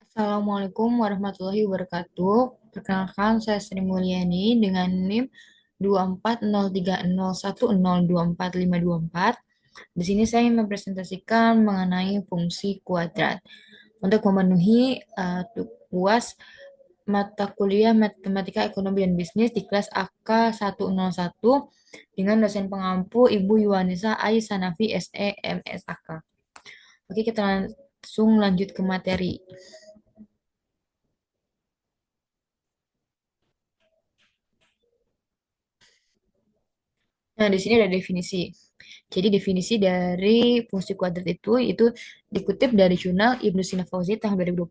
Assalamualaikum warahmatullahi wabarakatuh. Perkenalkan, saya Sri Mulyani dengan NIM 24030102454. Di sini saya ingin mempresentasikan mengenai fungsi kuadrat. Untuk memenuhi tugas mata kuliah Matematika Ekonomi dan Bisnis di kelas AK 101 dengan dosen pengampu Ibu Yuwanisa Aisanafi SE MSAK. Oke, kita langsung lanjut ke materi. Nah, di sini ada definisi. Jadi definisi dari fungsi kuadrat itu dikutip dari jurnal Ibnu Sina Fauzi tahun 2020.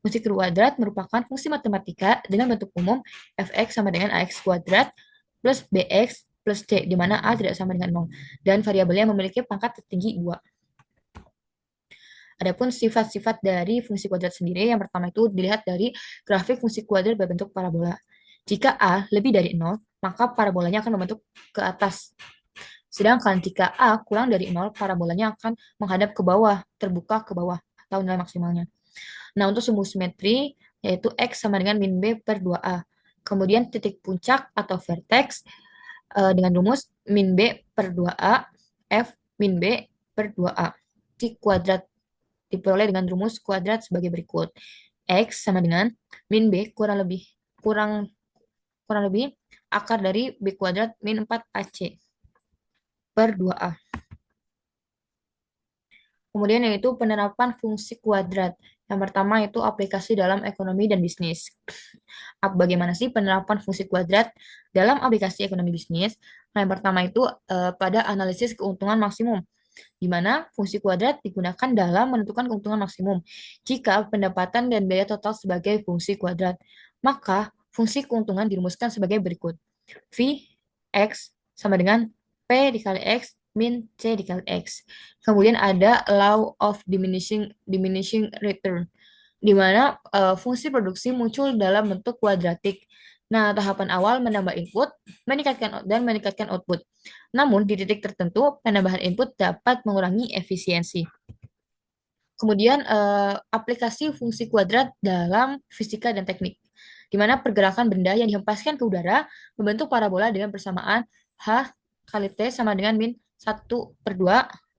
Fungsi kuadrat merupakan fungsi matematika dengan bentuk umum fx sama dengan ax kuadrat plus bx plus c, di mana a tidak sama dengan 0 dan variabelnya memiliki pangkat tertinggi 2. Adapun sifat-sifat dari fungsi kuadrat sendiri, yang pertama itu dilihat dari grafik fungsi kuadrat berbentuk parabola. Jika a lebih dari 0, maka parabolanya akan membentuk ke atas. Sedangkan jika A kurang dari 0, parabolanya akan menghadap ke bawah, terbuka ke bawah, atau nilai maksimalnya. Nah, untuk sumbu simetri, yaitu X sama dengan min B per 2A. Kemudian titik puncak atau vertex dengan rumus min B per 2A, F min B per 2A. Di kuadrat diperoleh dengan rumus kuadrat sebagai berikut. X sama dengan min B kurang kurang lebih akar dari B kuadrat min 4AC per 2A. Kemudian yaitu penerapan fungsi kuadrat. Yang pertama itu aplikasi dalam ekonomi dan bisnis. Bagaimana sih penerapan fungsi kuadrat dalam aplikasi ekonomi bisnis? Nah, yang pertama itu pada analisis keuntungan maksimum, di mana fungsi kuadrat digunakan dalam menentukan keuntungan maksimum. Jika pendapatan dan biaya total sebagai fungsi kuadrat, maka fungsi keuntungan dirumuskan sebagai berikut. V X sama dengan P dikali X min C dikali X. Kemudian ada law of diminishing return, di mana fungsi produksi muncul dalam bentuk kuadratik. Nah, tahapan awal menambah input, meningkatkan output. Namun, di titik tertentu, penambahan input dapat mengurangi efisiensi. Kemudian, aplikasi fungsi kuadrat dalam fisika dan teknik, di mana pergerakan benda yang dihempaskan ke udara membentuk parabola dengan persamaan H kali T sama dengan min 1/2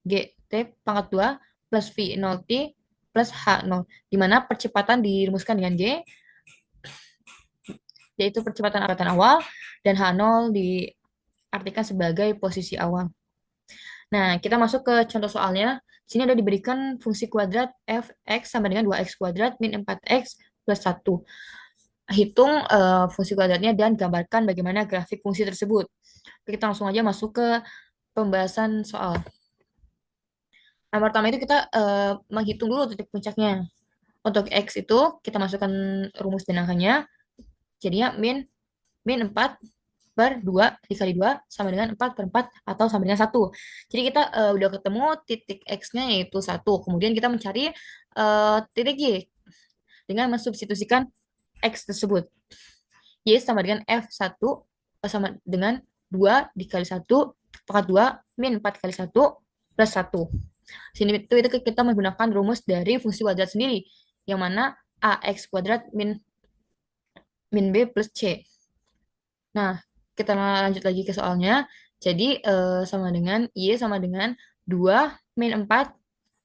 GT pangkat 2 plus V 0T plus H0, di mana percepatan dirumuskan dengan G, yaitu percepatan angkatan awal, dan H0 diartikan sebagai posisi awal. Nah, kita masuk ke contoh soalnya. Sini ada diberikan fungsi kuadrat fx sama dengan 2x kuadrat min 4x plus 1. Hitung fungsi kuadratnya dan gambarkan bagaimana grafik fungsi tersebut. Kita langsung aja masuk ke pembahasan soal. Yang pertama itu kita menghitung dulu titik puncaknya. Untuk x itu kita masukkan rumus dan angkanya. Jadinya min 4 per 2 dikali 2 sama dengan 4 per 4 atau sama dengan 1. Jadi kita udah ketemu titik X-nya yaitu 1. Kemudian kita mencari titik Y dengan mensubstitusikan X tersebut. Y sama dengan F1 sama dengan 2 dikali 1 pangkat 2 min 4 kali 1 plus 1. Sini itu kita menggunakan rumus dari fungsi kuadrat sendiri, yang mana AX kuadrat min B plus C. Nah, kita lanjut lagi ke soalnya. Jadi, sama dengan Y sama dengan 2 min 4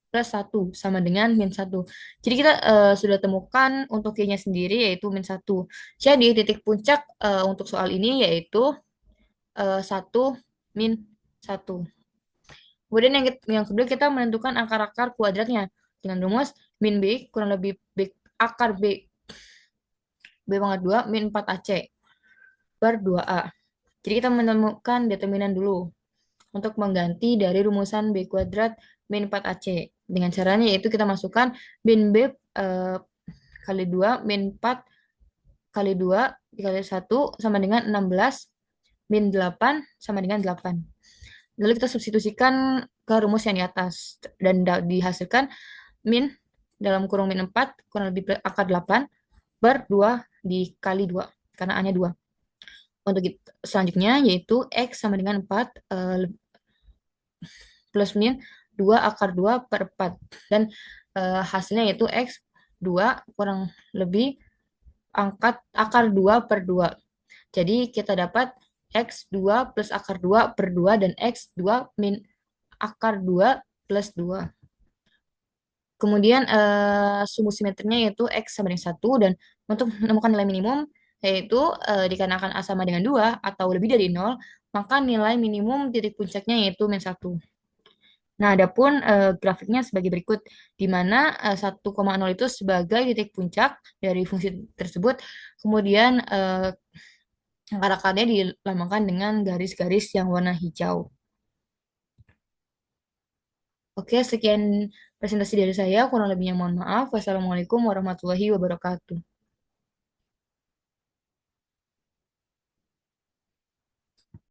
plus 1 sama dengan min 1. Jadi, kita sudah temukan untuk Y-nya sendiri yaitu min 1. Jadi, titik puncak untuk soal ini yaitu 1 min 1. Kemudian yang kedua kita menentukan akar-akar kuadratnya dengan rumus min B kurang lebih B, akar B pangkat 2 min 4AC per 2A. Jadi kita menemukan determinan dulu untuk mengganti dari rumusan B kuadrat min 4AC. Dengan caranya yaitu kita masukkan min B kali 2 min 4 kali 2 dikali 1 sama dengan 16 min 8 sama dengan 8. Lalu kita substitusikan ke rumus yang di atas dan dihasilkan min dalam kurung min 4 kurang lebih akar 8 per 2 dikali 2 karena A-nya 2. Untuk selanjutnya yaitu X sama dengan 4 plus min 2 akar 2 per 4. Dan hasilnya yaitu X 2 kurang lebih angkat akar 2 per 2. Jadi kita dapat X2 plus akar 2 per 2 dan X2 min akar 2 plus 2. Kemudian sumbu simetrinya yaitu X sama dengan 1 dan untuk menemukan nilai minimum yaitu dikarenakan A sama dengan 2 atau lebih dari 0, maka nilai minimum titik puncaknya yaitu min 1. Nah, adapun grafiknya sebagai berikut, di mana 1,0 itu sebagai titik puncak dari fungsi tersebut, kemudian akar-akarnya dilambangkan dengan garis-garis yang warna hijau. Oke, sekian presentasi dari saya. Kurang lebihnya mohon maaf. Wassalamualaikum warahmatullahi wabarakatuh.